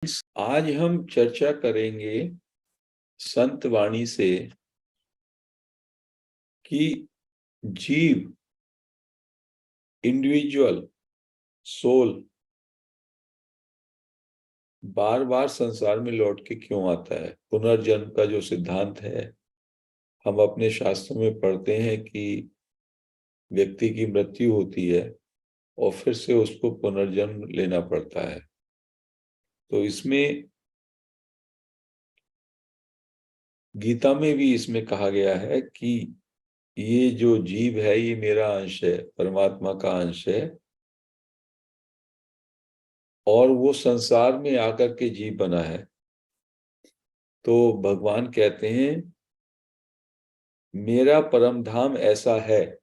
आज हम चर्चा करेंगे संत वाणी से कि जीव, इंडिविजुअल सोल बार बार संसार में लौट के क्यों आता है। पुनर्जन्म का जो सिद्धांत है, हम अपने शास्त्रों में पढ़ते हैं कि व्यक्ति की मृत्यु होती है और फिर से उसको पुनर्जन्म लेना पड़ता है। तो इसमें गीता में भी इसमें कहा गया है कि ये जो जीव है ये मेरा अंश है, परमात्मा का अंश है, और वो संसार में आकर के जीव बना है। तो भगवान कहते हैं मेरा परम धाम ऐसा है,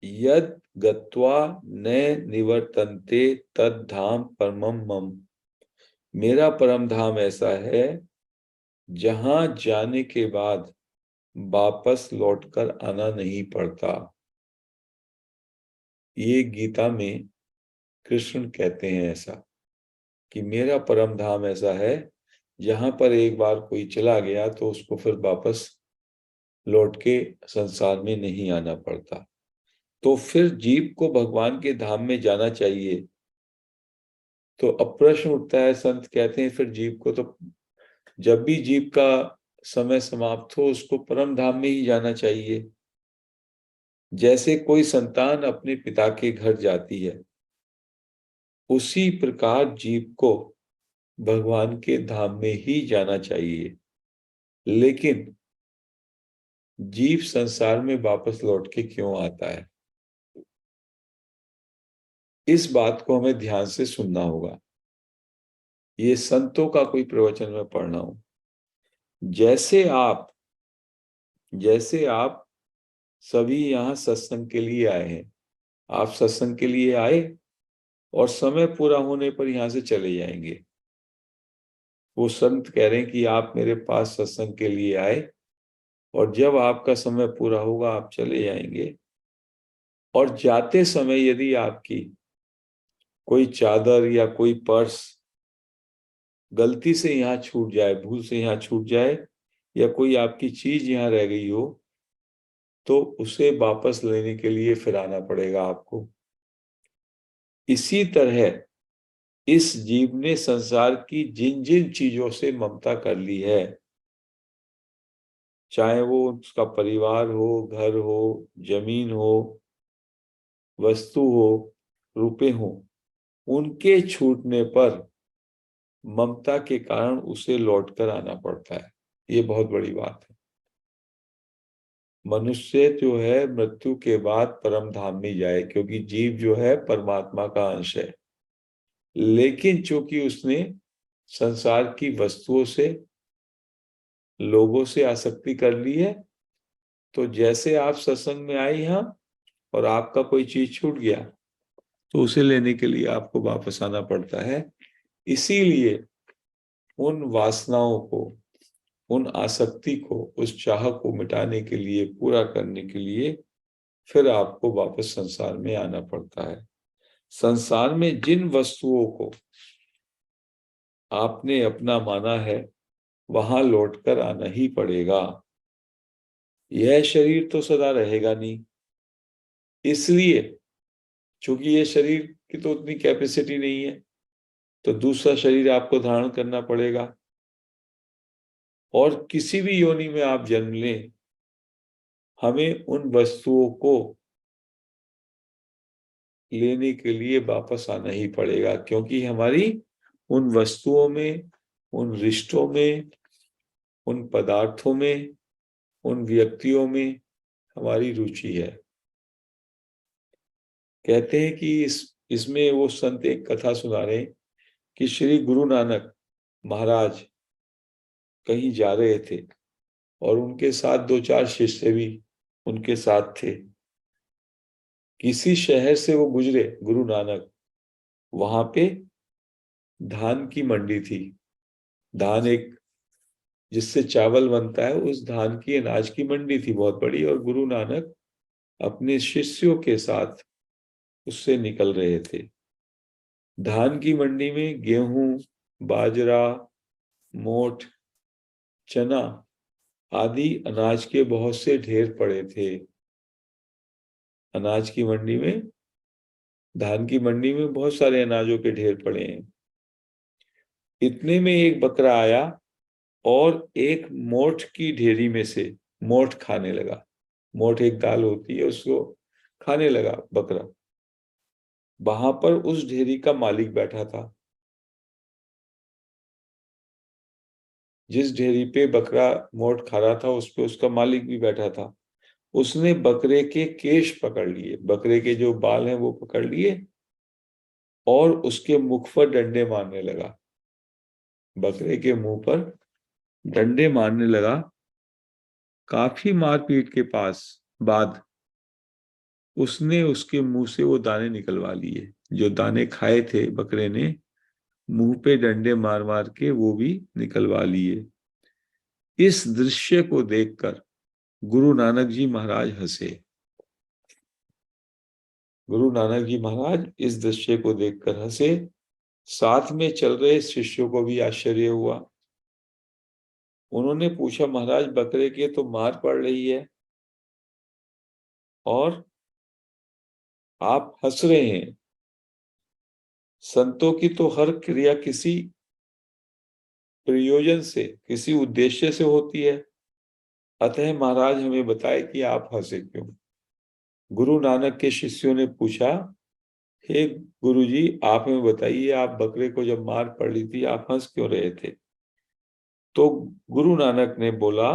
यद गत्वा न निवर्तन्ते तद धाम परमम मम। मेरा परम धाम ऐसा है जहां जाने के बाद वापस लौटकर आना नहीं पड़ता। ये गीता में कृष्ण कहते हैं ऐसा कि मेरा परम धाम ऐसा है जहां पर एक बार कोई चला गया तो उसको फिर वापस लौट के संसार में नहीं आना पड़ता। तो फिर जीव को भगवान के धाम में जाना चाहिए। तो अब प्रश्न उठता है, संत कहते हैं फिर जीव को तो जब भी जीव का समय समाप्त हो उसको परम धाम में ही जाना चाहिए। जैसे कोई संतान अपने पिता के घर जाती है, उसी प्रकार जीव को भगवान के धाम में ही जाना चाहिए। लेकिन जीव संसार में वापस लौट के क्यों आता है, इस बात को हमें ध्यान से सुनना होगा। ये संतों का कोई प्रवचन में पढ़ रहा हूं। जैसे आप सभी यहाँ सत्संग के लिए आए हैं, आप सत्संग के लिए आए और समय पूरा होने पर यहाँ से चले जाएंगे। वो संत कह रहे हैं कि आप मेरे पास सत्संग के लिए आए और जब आपका समय पूरा होगा आप चले जाएंगे। और जाते समय यदि आपकी कोई चादर या कोई पर्स गलती से यहाँ छूट जाए, भूल से यहाँ छूट जाए, या कोई आपकी चीज यहाँ रह गई हो, तो उसे वापस लेने के लिए फिर आना पड़ेगा आपको। इसी तरह इस जीव ने संसार की जिन जिन चीजों से ममता कर ली है, चाहे वो उसका परिवार हो, घर हो, जमीन हो, वस्तु हो, रुपए हो, उनके छूटने पर ममता के कारण उसे लौटकर आना पड़ता है। ये बहुत बड़ी बात है। मनुष्य जो है मृत्यु के बाद परम धाम में जाए, क्योंकि जीव जो है परमात्मा का अंश है। लेकिन चूंकि उसने संसार की वस्तुओं से, लोगों से आसक्ति कर ली है, तो जैसे आप सत्संग में आए यहाँ और आपका कोई चीज छूट गया तो उसे लेने के लिए आपको वापस आना पड़ता है। इसीलिए उन वासनाओं को, उन आसक्ति को, उस चाह को मिटाने के लिए, पूरा करने के लिए फिर आपको वापस संसार में आना पड़ता है। संसार में जिन वस्तुओं को आपने अपना माना है वहां लौटकर आना ही पड़ेगा। यह शरीर तो सदा रहेगा नहीं, इसलिए चूंकि ये शरीर की तो उतनी कैपेसिटी नहीं है, तो दूसरा शरीर आपको धारण करना पड़ेगा। और किसी भी योनि में आप जन्म लें, हमें उन वस्तुओं को लेने के लिए वापस आना ही पड़ेगा, क्योंकि हमारी उन वस्तुओं में, उन रिश्तों में, उन पदार्थों में, उन व्यक्तियों में हमारी रुचि है। कहते हैं कि इसमें वो संत एक कथा सुना रहे हैं कि श्री गुरु नानक महाराज कहीं जा रहे थे और उनके साथ दो चार शिष्य भी उनके साथ थे। किसी शहर से वो गुजरे गुरु नानक, वहां पे धान की मंडी थी। धान एक जिससे चावल बनता है, उस धान की, अनाज की मंडी थी बहुत बड़ी, और गुरु नानक अपने शिष्यों के साथ उससे निकल रहे थे। धान की मंडी में गेहूं, बाजरा, मोठ, चना आदि अनाज के बहुत से ढेर पड़े थे। अनाज की मंडी में, धान की मंडी में बहुत सारे अनाजों के ढेर पड़े हैं। इतने में एक बकरा आया और एक मोठ की ढेरी में से मोठ खाने लगा। मोठ एक दाल होती है, उसको खाने लगा बकरा। वहां पर उस ढेरी का मालिक बैठा था। जिस ढेरी पे बकरा मोठ खा रहा था उस पे उसका मालिक भी बैठा था। उसने बकरे के केश पकड़ लिए, बकरे के जो बाल हैं वो पकड़ लिए और उसके मुख पर डंडे मारने लगा। बकरे के मुंह पर डंडे मारने लगा। काफी मारपीट के बाद उसने उसके मुंह से वो दाने निकलवा लिए। जो दाने खाए थे बकरे ने, मुंह पे डंडे मार मार के वो भी निकलवा लिए। इस दृश्य को देखकर गुरु नानक जी महाराज हंसे। गुरु नानक जी महाराज इस दृश्य को देखकर हंसे। साथ में चल रहे शिष्यों को भी आश्चर्य हुआ। उन्होंने पूछा, महाराज बकरे के तो मार पड़ रही है और आप हंस रहे हैं। संतों की तो हर क्रिया किसी प्रयोजन से, किसी उद्देश्य से होती है। अतः महाराज हमें बताए कि आप हंसे क्यों। गुरु नानक के शिष्यों ने पूछा, हे गुरु जी, आप हमें बताइए, आप बकरे को जब मार पड़ रही थी आप हंस क्यों रहे थे। तो गुरु नानक ने बोला,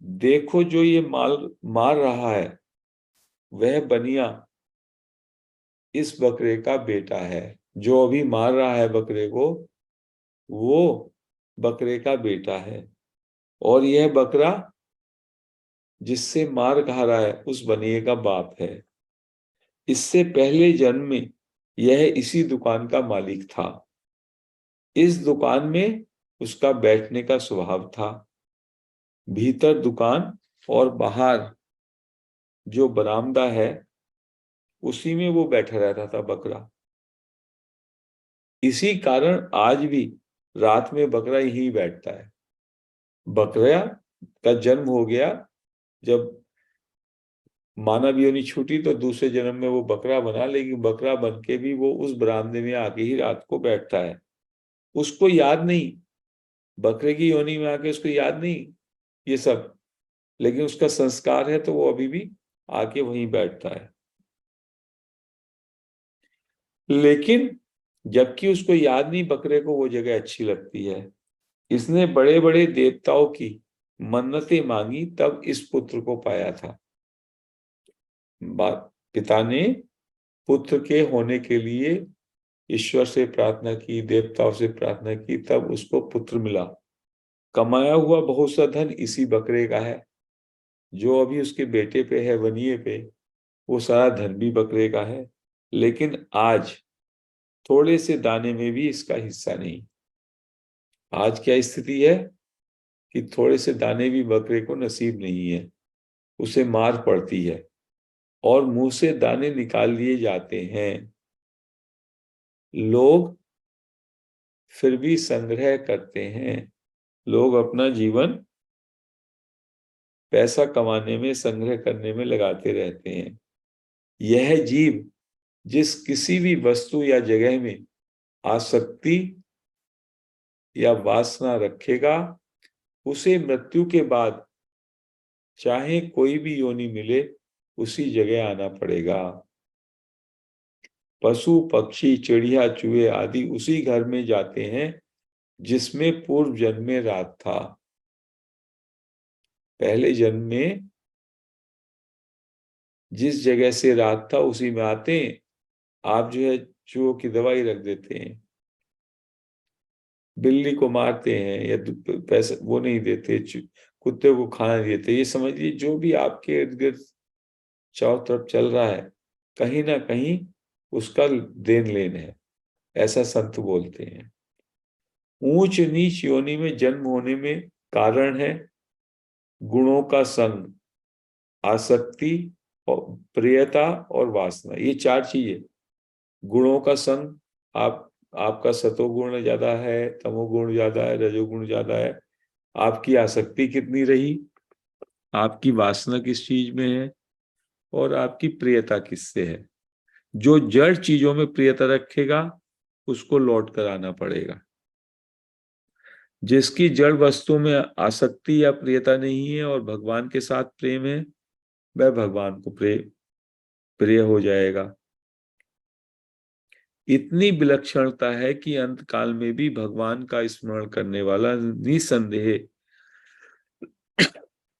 देखो जो ये माल मार रहा है वह बनिया इस बकरे का बेटा है। जो अभी मार रहा है बकरे को, वो बकरे का बेटा है। और यह बकरा जिससे मार खा रहा है उस बनिए का बाप है। इससे पहले जन्म में यह इसी दुकान का मालिक था। इस दुकान में उसका बैठने का स्वभाव था। भीतर दुकान और बाहर जो बरामदा है उसी में वो बैठा रहता था बकरा। इसी कारण आज भी रात में बकरा यहीं बैठता है। बकरा का जन्म हो गया, जब मानव योनि छूटी तो दूसरे जन्म में वो बकरा बना, लेकिन बकरा बन के भी वो उस बरामदे में आके ही रात को बैठता है। उसको याद नहीं, बकरे की योनि में आके उसको याद नहीं ये सब, लेकिन उसका संस्कार है तो वो अभी भी आके वहीं बैठता है। लेकिन जबकि उसको याद नहीं, बकरे को वो जगह अच्छी लगती है। इसने बड़े बड़े देवताओं की मन्नतें मांगी तब इस पुत्र को पाया था। पिता ने पुत्र के होने के लिए ईश्वर से प्रार्थना की, देवताओं से प्रार्थना की, तब उसको पुत्र मिला। कमाया हुआ बहुत सा धन इसी बकरे का है। जो अभी उसके बेटे पे है, बनिए पे, वो सारा धन भी बकरे का है। लेकिन आज थोड़े से दाने में भी इसका हिस्सा नहीं। आज क्या स्थिति है कि थोड़े से दाने भी बकरे को नसीब नहीं है। उसे मार पड़ती है और मुंह से दाने निकाल लिए जाते हैं। लोग फिर भी संग्रह करते हैं। लोग अपना जीवन पैसा कमाने में, संग्रह करने में लगाते रहते हैं। यह जीव जिस किसी भी वस्तु या जगह में आसक्ति या वासना रखेगा, उसे मृत्यु के बाद चाहे कोई भी योनि मिले उसी जगह आना पड़ेगा। पशु पक्षी चिड़िया चूहे आदि उसी घर में जाते हैं जिसमें पूर्व जन्म में रात था। पहले जन्म में जिस जगह से रात था उसी में आते हैं। आप जो है चूहों की दवाई रख देते हैं, बिल्ली को मारते हैं या पैसे वो नहीं देते, कुत्ते को खाना नहीं देते। ये समझिए जो भी आपके इर्द गिर्द चारों तरफ चल रहा है, कहीं ना कहीं उसका देन लेन है, ऐसा संत बोलते हैं। ऊंच नीच योनि में जन्म होने में कारण है गुणों का संग, आसक्ति और प्रियता और वासना। ये चार चीजें। गुणों का संग, आप आपका सतोगुण ज्यादा है, तमोगुण ज्यादा है, रजोगुण ज्यादा है, आपकी आसक्ति कितनी रही, आपकी वासना किस चीज में है, और आपकी प्रियता किससे है। जो जड़ चीजों में प्रियता रखेगा उसको लौट कर आना पड़ेगा। जिसकी जड़ वस्तु में आसक्ति या प्रियता नहीं है और भगवान के साथ प्रेम है, वह भगवान को प्रिय हो जाएगा। इतनी विलक्षणता है कि अंत काल में भी भगवान का स्मरण करने वाला निसंदेह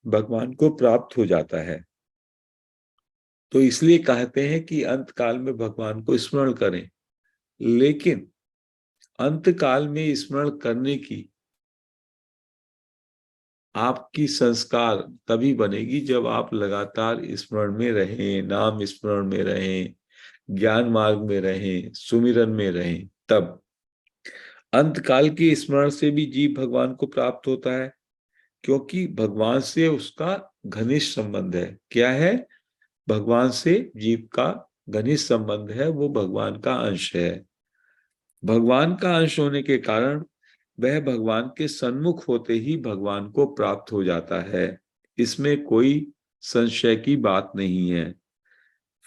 भगवान को प्राप्त हो जाता है। तो इसलिए कहते हैं कि अंत काल में भगवान को स्मरण करें। लेकिन अंत काल में स्मरण करने की आपकी संस्कार तभी बनेगी जब आप लगातार स्मरण में रहें, नाम स्मरण में रहें, ज्ञान मार्ग में रहें, सुमिरन में रहें। तब अंत काल के स्मरण से भी जीव भगवान को प्राप्त होता है, क्योंकि भगवान से उसका घनिष्ठ संबंध है। क्या है? भगवान से जीव का घनिष्ठ संबंध है, वो भगवान का अंश है। भगवान का अंश होने के कारण वह भगवान के सन्मुख होते ही भगवान को प्राप्त हो जाता है। इसमें कोई संशय की बात नहीं है।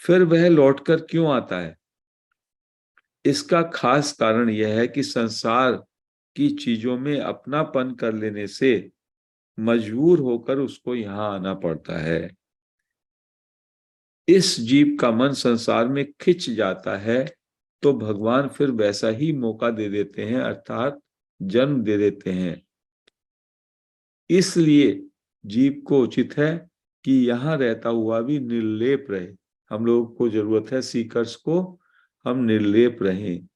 फिर वह लौटकर क्यों आता है? इसका खास कारण यह है कि संसार की चीजों में अपनापन कर लेने से मजबूर होकर उसको यहां आना पड़ता है। इस जीव का मन संसार में खिंच जाता है तो भगवान फिर वैसा ही मौका दे देते हैं, अर्थात जन्म दे देते हैं। इसलिए जीव को उचित है कि यहां रहता हुआ भी निर्लेप रहे। हम लोगों को जरूरत है सीकर्स को, हम निर्लेप रहें,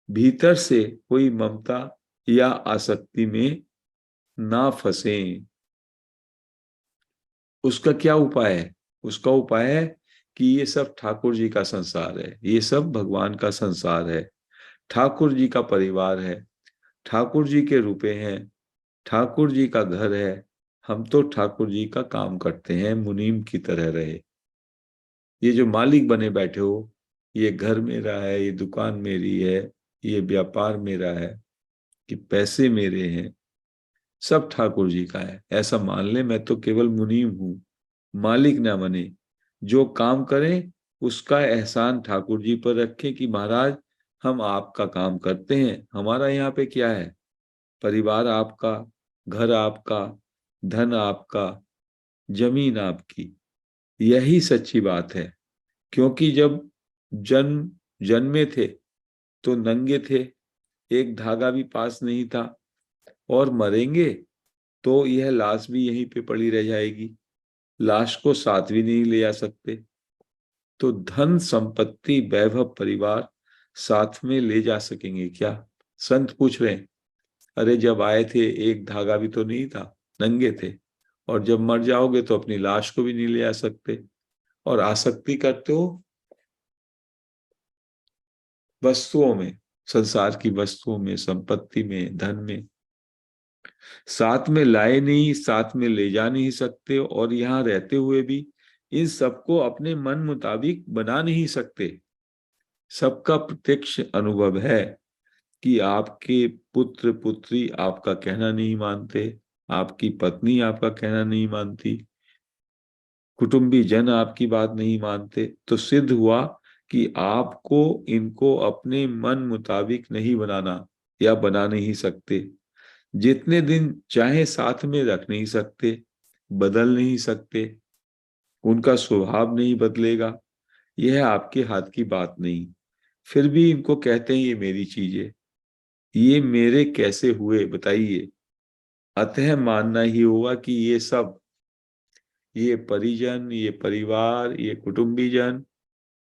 भीतर से कोई ममता या आसक्ति में ना फंसें। उसका क्या उपाय है? उसका उपाय है कि ये सब ठाकुर जी का संसार है, ये सब भगवान का संसार है, ठाकुर जी का परिवार है, ठाकुर जी के रुपए हैं, ठाकुर जी का घर है। हम तो ठाकुर जी का काम करते हैं, मुनीम की तरह रहे। ये जो मालिक बने बैठे हो, ये घर मेरा है, ये दुकान मेरी है, ये व्यापार मेरा है, कि पैसे मेरे हैं, सब ठाकुर जी का है, ऐसा मान ले। मैं तो केवल मुनीम हूं, मालिक ना बने। जो काम करें उसका एहसान ठाकुर जी पर रखें कि महाराज हम आपका काम करते हैं। हमारा यहाँ पे क्या है? परिवार आपका, घर आपका, धन आपका, जमीन आपकी। यही सच्ची बात है। क्योंकि जब जन्म जन्मे थे तो नंगे थे, एक धागा भी पास नहीं था, और मरेंगे तो यह लाश भी यहीं पे पड़ी रह जाएगी, लाश को साथ भी नहीं ले जा सकते। तो धन संपत्ति वैभव परिवार साथ में ले जा सकेंगे क्या? संत पूछ रहे हैं, अरे जब आए थे एक धागा भी तो नहीं था, नंगे थे, और जब मर जाओगे तो अपनी लाश को भी नहीं ले जा सकते, और आसक्ति करते हो वस्तुओं में, संसार की वस्तुओं में, संपत्ति में, धन में। साथ में लाए नहीं, साथ में ले जा नहीं सकते, और यहाँ रहते हुए भी इन सबको अपने मन मुताबिक बना नहीं सकते। सबका प्रत्यक्ष अनुभव है कि आपके पुत्र पुत्री आपका कहना नहीं मानते, आपकी पत्नी आपका कहना नहीं मानती, कुटुंबी जन आपकी बात नहीं मानते। तो सिद्ध हुआ कि आपको इनको अपने मन मुताबिक नहीं बनाना, या बना नहीं सकते। जितने दिन चाहे साथ में रख नहीं सकते, बदल नहीं सकते, उनका स्वभाव नहीं बदलेगा, यह आपके हाथ की बात नहीं। फिर भी इनको कहते हैं ये मेरी चीजें, ये मेरे कैसे हुए बताइए? अतः मानना ही होगा कि ये सब, ये परिजन, ये परिवार, ये कुटुंबीजन,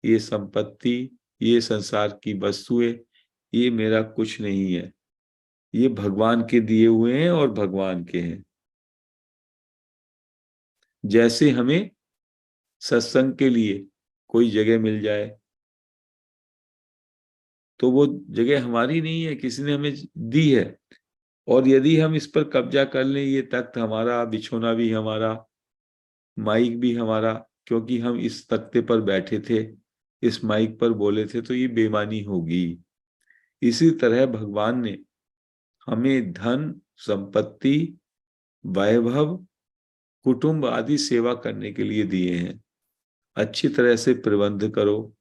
ये संपत्ति, ये संसार की वस्तुएं, ये मेरा कुछ नहीं है, ये भगवान के दिए हुए हैं और भगवान के हैं। जैसे हमें सत्संग के लिए कोई जगह मिल जाए तो वो जगह हमारी नहीं है, किसी ने हमें दी है, और यदि हम इस पर कब्जा कर लें, ये तख्त हमारा, बिछोना भी हमारा, माइक भी हमारा, क्योंकि हम इस तख्ते पर बैठे थे, इस माइक पर बोले थे, तो ये बेईमानी होगी। इसी तरह भगवान ने हमें धन, संपत्ति, वैभव, कुटुंब आदि सेवा करने के लिए दिए हैं। अच्छी तरह से प्रबंध करो,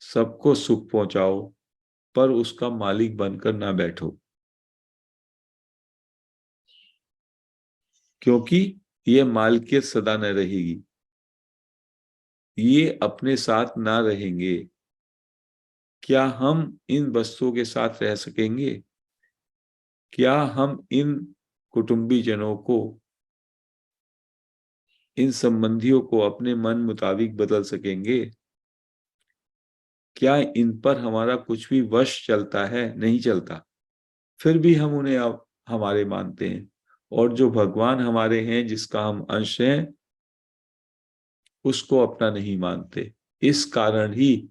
सबको सुख पहुंचाओ, पर उसका मालिक बनकर ना बैठो, क्योंकि ये मालकियत सदा न रहेगी, ये अपने साथ ना रहेंगे। क्या हम इन वस्तुओं के साथ रह सकेंगे? क्या हम इन कुटुंबीजनों को, इन संबंधियों को अपने मन मुताबिक बदल सकेंगे? क्या इन पर हमारा कुछ भी वश चलता है? नहीं चलता। फिर भी हम उन्हें अब हमारे मानते हैं, और जो भगवान हमारे हैं, जिसका हम अंश हैं, उसको अपना नहीं मानते। इस कारण ही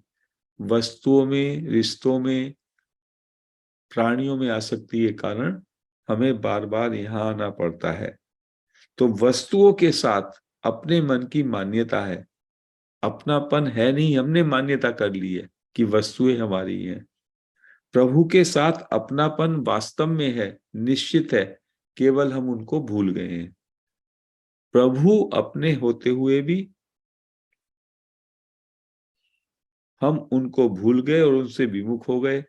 वस्तुओं में, रिश्तों में, प्राणियों में आसक्ति के कारण हमें बार बार यहाँ आना पड़ता है। तो वस्तुओं के साथ अपने मन की मान्यता है, अपनापन है नहीं, हमने मान्यता कर ली है कि वस्तुएं हमारी हैं। प्रभु के साथ अपनापन वास्तव में है, निश्चित है, केवल हम उनको भूल गए हैं। प्रभु अपने होते हुए भी हम उनको भूल गए और उनसे विमुख हो गए,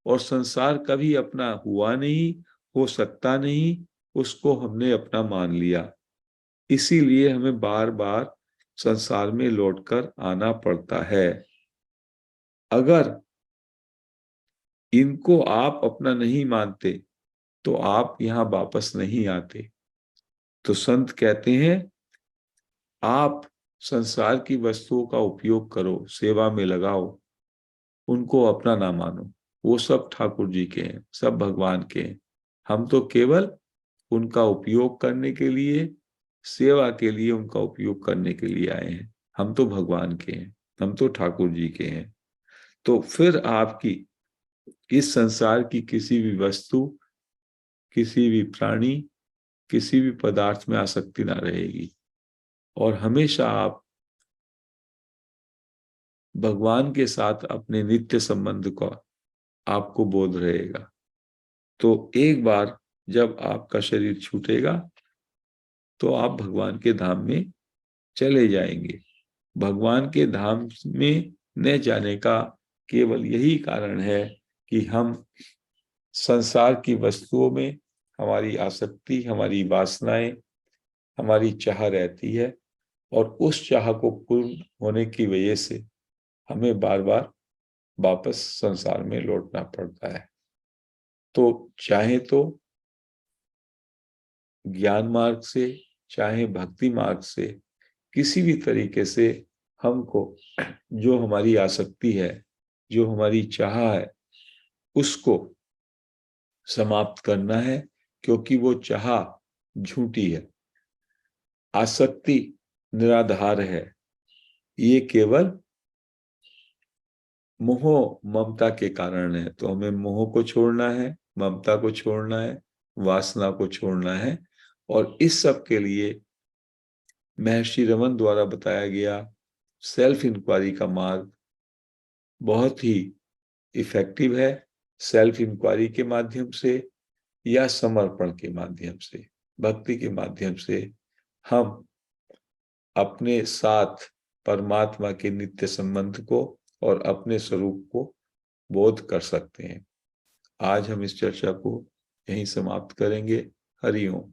और संसार कभी अपना हुआ नहीं, हो सकता नहीं, उसको हमने अपना मान लिया। इसीलिए हमें बार बार संसार में लौटकर आना पड़ता है। अगर इनको आप अपना नहीं मानते तो आप यहां वापस नहीं आते। तो संत कहते हैं, आप संसार की वस्तुओं का उपयोग करो, सेवा में लगाओ, उनको अपना ना मानो। वो सब ठाकुर जी के हैं, सब भगवान के हैं। हम तो केवल उनका उपयोग करने के लिए, सेवा के लिए उनका उपयोग करने के लिए आए हैं। हम तो भगवान के हैं, हम तो ठाकुर जी के हैं। तो फिर आपकी इस संसार की किसी भी वस्तु, किसी भी प्राणी, किसी भी पदार्थ में आसक्ति ना रहेगी, और हमेशा आप भगवान के साथ अपने नित्य संबंध का आपको बोध रहेगा। तो एक बार जब आपका शरीर छूटेगा तो आप भगवान के धाम में चले जाएंगे। भगवान के धाम में न जाने का केवल यही कारण है कि हम संसार की वस्तुओं में हमारी आसक्ति, हमारी वासनाएं, हमारी चाह रहती है, और उस चाह को पूर्ण होने की वजह से हमें बार बार वापस संसार में लौटना पड़ता है। तो चाहे तो ज्ञान मार्ग से, चाहे भक्ति मार्ग से, किसी भी तरीके से हमको जो हमारी आसक्ति है, जो हमारी चाह है, उसको समाप्त करना है, क्योंकि वो चाह झूठी है, आसक्ति निराधार है। ये केवल मोह ममता के कारण है। तो हमें मोह को छोड़ना है, ममता को छोड़ना है, वासना को छोड़ना है, और इस सब के लिए महर्षि रमन द्वारा बताया गया सेल्फ इंक्वायरी का मार्ग बहुत ही इफेक्टिव है। सेल्फ इंक्वायरी के माध्यम से या समर्पण के माध्यम से, भक्ति के माध्यम से हम अपने साथ परमात्मा के नित्य संबंध को और अपने स्वरूप को बोध कर सकते हैं। आज हम इस चर्चा को यहीं समाप्त करेंगे। हरि ओम।